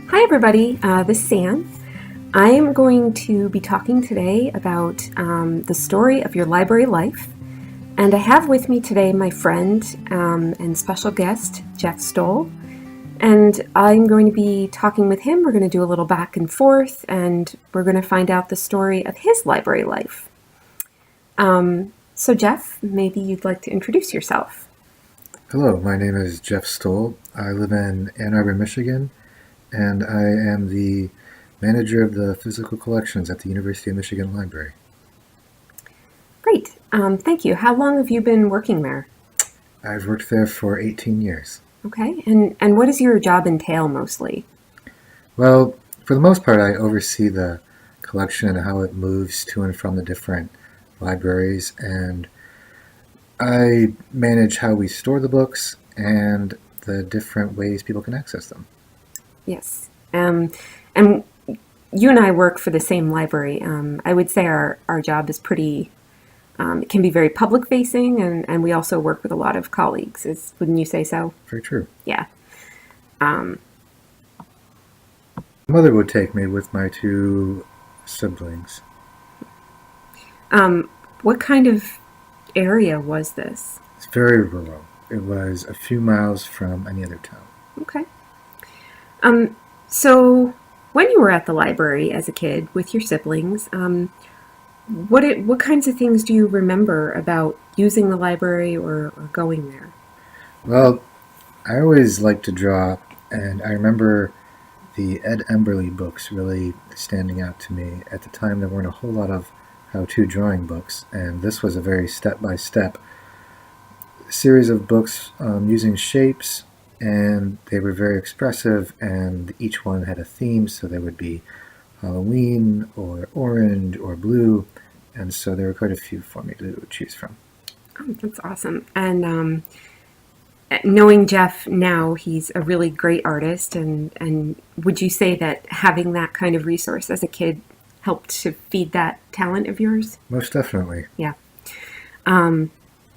Hi, everybody. This is Anne. I am going to be talking today about the story of your library life. And I have with me today my friend and special guest, Jeff Stoll. And I'm going to be talking with him. We're going to do a little back and forth, and we're going to find out the story of his library life. So, Jeff, maybe you'd like to introduce yourself. Hello, my name is Jeff Stoll. I live in Ann Arbor, Michigan, and I am the manager of the physical collections at the University of Michigan Library. Great. Thank you. How long have you been working there? I've worked there for 18 years. Okay. And what does your job entail mostly? Well, for the most part, I oversee the collection and how it moves to and from the different libraries, and I manage how we store the books and the different ways people can access them. Yes. And you and I work for the same library. I would say our job is pretty, it can be very public facing, and we also work with a lot of colleagues. Wouldn't you say so? Very true. Yeah. Um, My mother would take me with my two siblings. what kind of area was this? It's very rural. It was a few miles from any other town. Okay. So when you were at the library as a kid with your siblings, what kinds of things do you remember about using the library or going there? Well, I always liked to draw, and I remember the Ed Emberley books really standing out to me. At the time, there weren't a whole lot of how-to drawing books, and this was a very step-by-step series of books using shapes, and they were very expressive, and each one had a theme, so there would be Halloween or orange or blue, and so there were quite a few for me to choose from. Oh, that's awesome. And knowing Jeff now, he's a really great artist. And would you say that having that kind of resource as a kid helped to feed that talent of yours? Most definitely. Yeah. Um,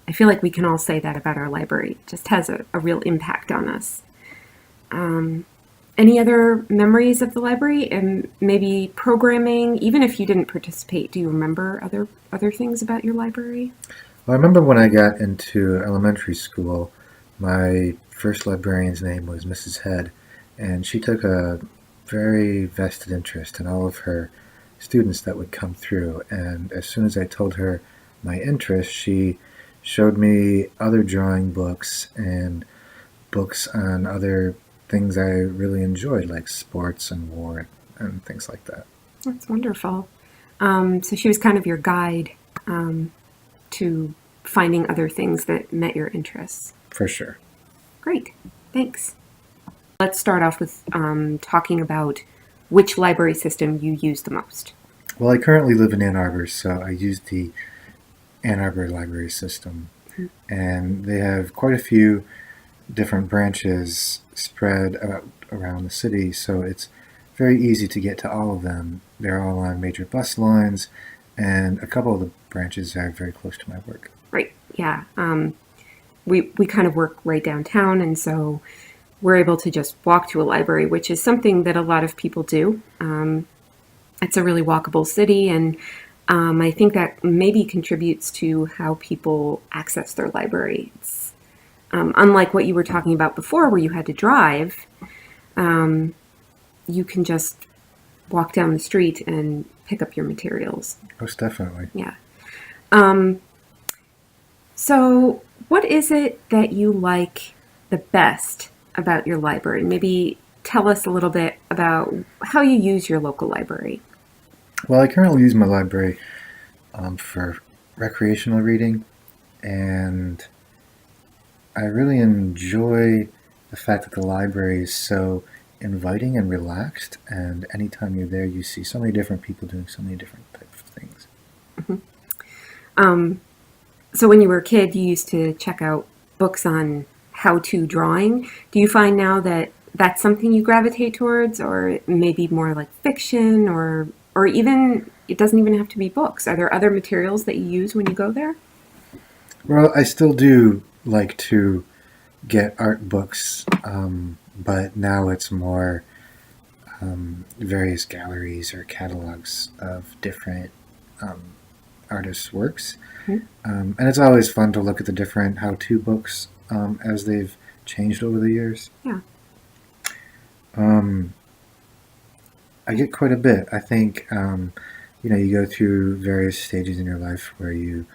I feel like we can all say that about our library. It just has a real impact on us. Um, any other memories of the library and maybe programming? Even if you didn't participate, do you remember other things about your library? Well, I remember when I got into elementary school, my first librarian's name was Mrs. Head, and she took a very vested interest in all of her students that would come through. And as soon as I told her my interest, she showed me other drawing books and books on other things I really enjoyed, like sports and war and things like that. That's wonderful. So she was kind of your guide to finding other things that met your interests. For sure. Great, thanks. Let's start off with talking about which library system you use the most. Well, I currently live in Ann Arbor, so I use the Ann Arbor library system, and they have quite a few different branches spread out around the city, so it's very easy to get to all of them. They're all on major bus lines, and a couple of the branches are very close to my work. Right, yeah. We kind of work right downtown, and so we're able to just walk to a library, which is something that a lot of people do. It's a really walkable city, and I think that maybe contributes to how people access their library. It's unlike what you were talking about before, where you had to drive. You can just walk down the street and pick up your materials. Most definitely. Yeah. So, what is it that you like the best about your library? Maybe tell us a little bit about how you use your local library. Well, I currently use my library for recreational reading, and I really enjoy the fact that the library is so inviting and relaxed, and anytime you're there, you see so many different people doing so many different types of things. Um, so, when you were a kid, you used to check out books on how to drawing. Do you find now that that's something you gravitate towards, or maybe more like fiction, or even it doesn't even have to be books? Are there other materials that you use when you go there? Well, I still do like to get art books, but now it's more various galleries or catalogs of different artists' works. Mhm. And it's always fun to look at the different how-to books as they've changed over the years. Yeah. Um, I get quite a bit. I think, you go through various stages in your life where you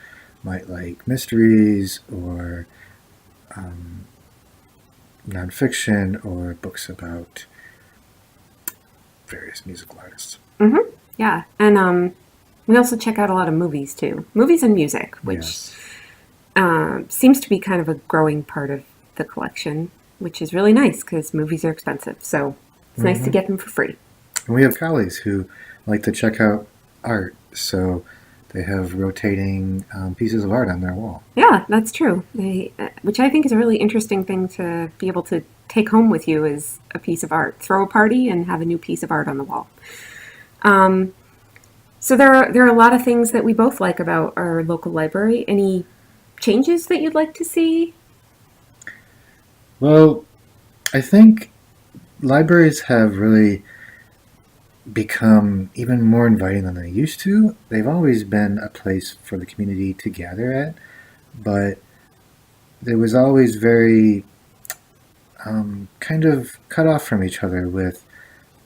might like mysteries or um, nonfiction or books about various musical artists. Yeah. And we also check out a lot of movies too. Movies and music, which Yes. seems to be kind of a growing part of the collection, which is really nice because movies are expensive. So it's nice to Mhm. get them for free. And we have colleagues who like to check out art, so they have rotating pieces of art on their wall. Yeah, that's true. Which I think is a really interesting thing to be able to take home with you as a piece of art. Throw a party and have a new piece of art on the wall. Um, so there are a lot of things that we both like about our local library. Any changes that you'd like to see? Well, I think libraries have really become even more inviting than they used to. They've always been a place for the community to gather at, but there was always very kind of cut off from each other with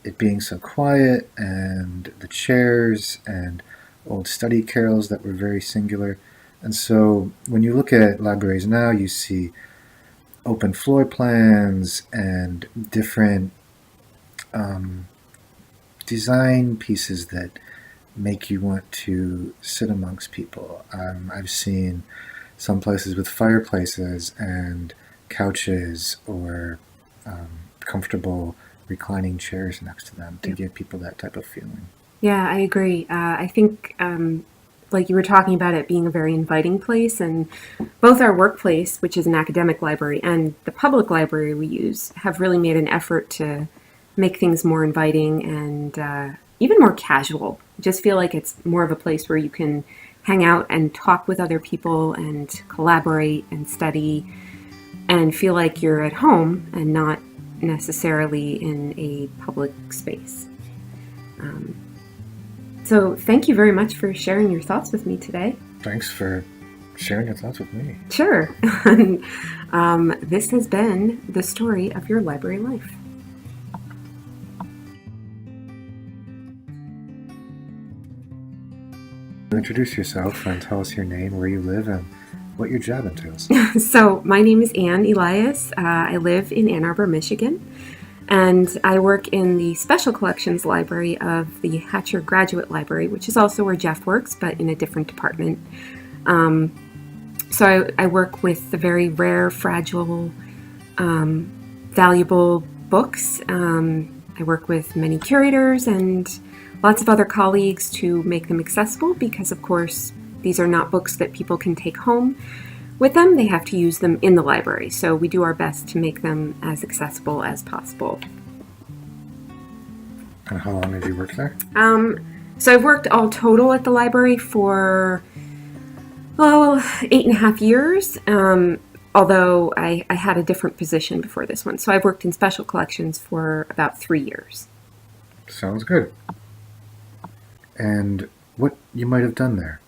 it being so quiet and the chairs and old study carrels that were very singular. And so when you look at libraries now, you see open floor plans and different um, design pieces that make you want to sit amongst people. I've seen some places with fireplaces and couches or comfortable reclining chairs next to them to Yeah. give people that type of feeling. Yeah, I agree. I think, like you were talking about it being a very inviting place, and both our workplace, which is an academic library, and the public library we use have really made an effort to make things more inviting and even more casual. I just feel like it's more of a place where you can hang out and talk with other people and collaborate and study and feel like you're at home and not necessarily in a public space. Um, so, thank you very much for sharing your thoughts with me today. Thanks for sharing your thoughts with me. Sure. This has been the story of your library life. Introduce yourself and tell us your name, where you live, and what your job entails. So, my name is Anne Elias. I live in Ann Arbor, Michigan, and I work in the Special Collections Library of the Hatcher Graduate Library, which is also where Jeff works, but in a different department. So, I work with the very rare, fragile, valuable books. I work with many curators and lots of other colleagues to make them accessible because, of course, these are not books that people can take home with them. They have to use them in the library. So we do our best to make them as accessible as possible. And how long have you worked there? So I've worked all total at the library for, 8.5 years. Although I had a different position before this one. So I've worked in special collections for about 3 years. Sounds good. And what you might have done there?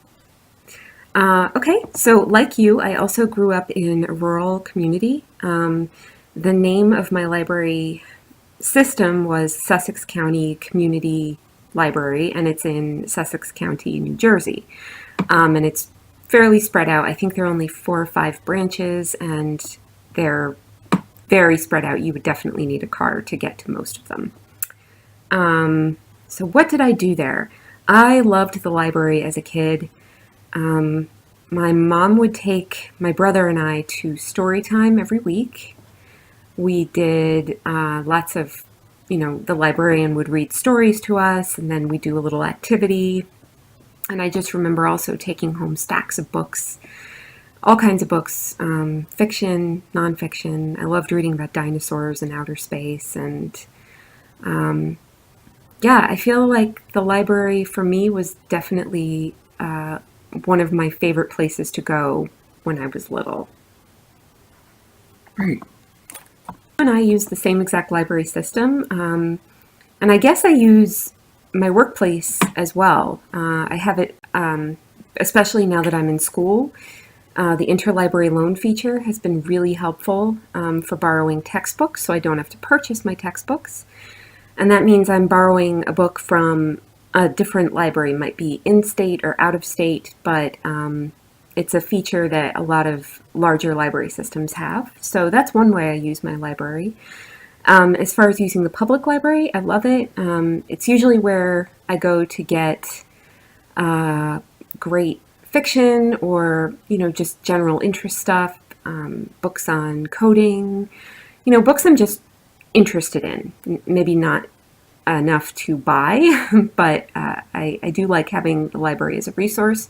Okay, so like you, I also grew up in a rural community. The name of my library system was Sussex County Community Library, and it's in Sussex County, New Jersey. And it's fairly spread out. I think there are only 4 or 5 branches, and they're very spread out. You would definitely need a car to get to most of them. So what did I do there? I loved the library as a kid. My mom would take my brother and I to story time every week. We did lots of, the librarian would read stories to us, and then we do a little activity. And I just remember also taking home stacks of books, all kinds of books, fiction, nonfiction. I loved reading about dinosaurs and outer space. And I feel like the library for me was definitely one of my favorite places to go when I was little. Great. And I use the same exact library system. And I guess I use my workplace as well. I have it, especially now that I'm in school. The interlibrary loan feature has been really helpful for borrowing textbooks, so I don't have to purchase my textbooks. And that means I'm borrowing a book from a different library, might be in-state or out-of-state, but it's a feature that a lot of larger library systems have. So that's one way I use my library. As far as using the public library, I love it. It's usually where I go to get great fiction or, just general interest stuff, books on coding, books I'm just interested in. Maybe not enough to buy, but I do like having the library as a resource.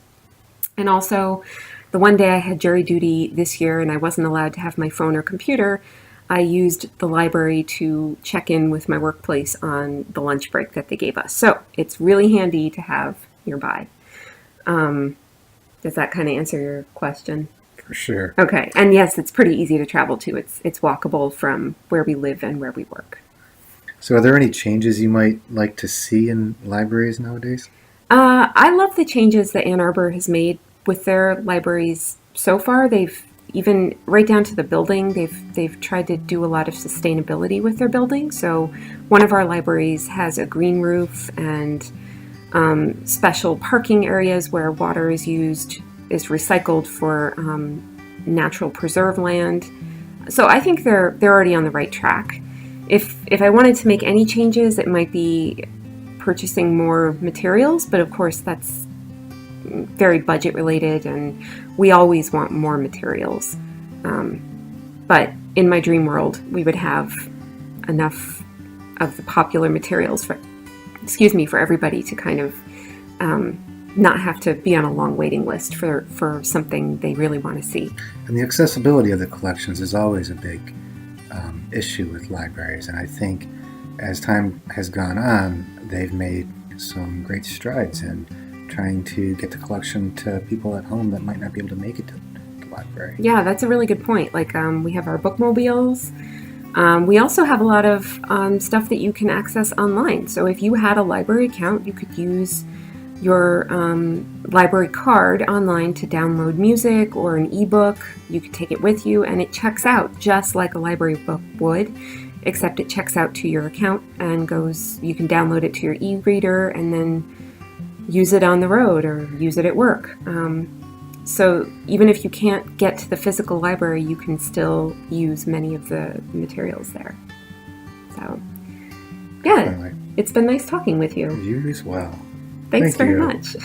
And also, the one day I had jury duty this year and I wasn't allowed to have my phone or computer, I used the library to check in with my workplace on the lunch break that they gave us. So it's really handy to have nearby. Does that kind of answer your question? For sure. Okay. And yes, it's pretty easy to travel to. It's walkable from where we live and where we work. So are there any changes you might like to see in libraries nowadays? I love the changes that Ann Arbor has made with their libraries so far. They've even right down to the building, they've tried to do a lot of sustainability with their building. So one of our libraries has a green roof and special parking areas where water is recycled for natural preserve land. So I think they're already on the right track. If I wanted to make any changes, it might be purchasing more materials, but of course that's very budget related and we always want more materials. But in my dream world, we would have enough of the popular materials for everybody to kind of not have to be on a long waiting list for something they really want to see. And the accessibility of the collections is always a big issue with libraries, and I think as time has gone on, they've made some great strides in trying to get the collection to people at home that might not be able to make it to the library. Yeah, that's a really good point. Like we have our bookmobiles. We also have a lot of stuff that you can access online. So if you had a library account, you could use your library card online to download music or an ebook. You could take it with you and it checks out just like a library book would, except it checks out to your account and you can download it to your e-reader and then use it on the road or use it at work. So even if you can't get to the physical library, you can still use many of the materials there. So, yeah, Definitely. It's been nice talking with you. You as well. Thanks Thank very you. much.